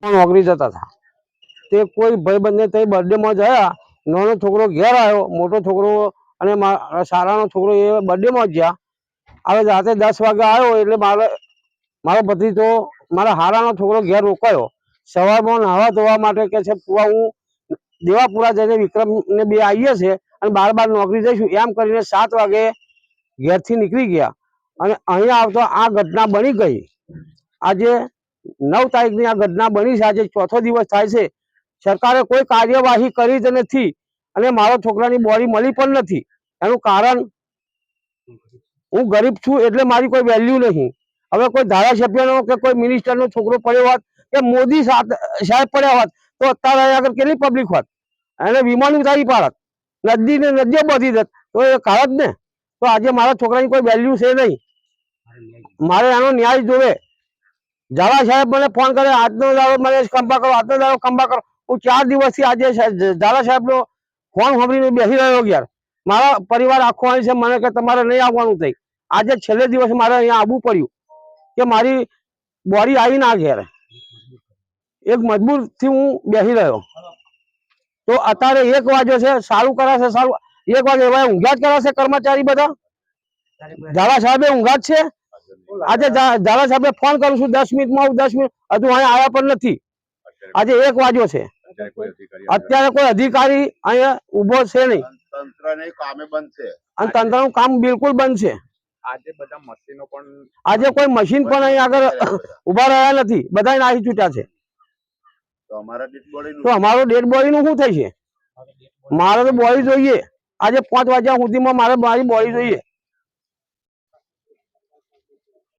નોકરી જતા હતા તે કોઈ ભાઈબંધને તે બર્થડેમાં ગયા, નાનો છોકરો ઘેર આવ્યો, મોટો છોકરો અને શાળાનો છોકરો એ બર્થડેમાં જ ગયા. હવે રાતે 10 વાગે આવ્યો એટલે મારો ભત્રીજો મારા હારાનો છોકરો ઘેર રોકાયો. સવારમાં નાહવા ધોવા માટે કે છે હું દેવાપુરા જઈને વિક્રમને બે આવીએ છે અને 12 નોકરી જઈશું એમ કરીને 7 વાગે ઘેરથી નીકળી ગયા અને અહીંયા આવતો આ ઘટના બની ગઈ. આજે 9 તારીખની આ ઘટના બની છે. આજે ચોથો દિવસ થાય છે. સરકારે કોઈ કાર્યવાહી કરી જ નથી અને મારા છોકરાની બોડી મળી પણ નથી. એનું કારણ હું ગરીબ છું એટલે મારી કોઈ વેલ્યુ નહીં. હવે કોઈ ધારાસભ્યનો કે કોઈ મિનિસ્ટરનો છોકરો પડ્યો હોત કે મોદી સાહેબ પડ્યા હોત તો અત્યારે આગળ કેટલી પબ્લિક હોત, એને વિમાન ઉતારી પાડત, નદીઓ બધી જત તો એ કાઢત ને. તો આજે મારા છોકરાની કોઈ વેલ્યુ છે નહીં. મારે એનો ન્યાય જોવે. ઝાલા સાહેબ મને ફોન કરે, આજનો દાડો મને કંપા કરો, આજનો દાડો કંપા કરો. હું 4 દિવસથી આજે ઝાલા સાહેબનો ફોન સાંભળીને બેસી રહ્યો યાર. મારા પરિવાર આખો અહીં છે, મને કે તમારે નહીં આવવાનું થઈ. આજે છેલ્લે દિવસે મારે અહીંયા આવવું પડ્યું કે મારી બોડી આવી ના ઘેર. એક મજબૂરથી હું બેસી રહ્યો. તો અત્યારે 1 વાગ્યો છે, સારું કરાશે સારું. 1 વાગે એવા ઊંઘા જ કરાશે કર્મચારી બધા. ઝાલા સાહેબે ઊંઘા જ છે. આજે ઝાલા સાહેબને ફોન કરું છું 10 મિનિટમાં આવું, 10 મિનિટ હજુ અહીંયા આવ્યા પણ નથી. આજે 1 વાગ્યો છે, અત્યારે કોઈ અધિકારી અહીંયા ઉભો છે નહીં અને તંત્રનું કામ બિલકુલ બંધ છે. આજે કોઈ મશીન પણ અહીં આગળ ઉભા રહ્યા નથી, બધા નાહી છૂટ્યા છે. તો અમારો ડેડ બોડી નું શું થઈ છે? મારે તો બોડી જોઈએ. આજે 5 વાગ્યા સુધીમાં મારી બોડી જોઈએ.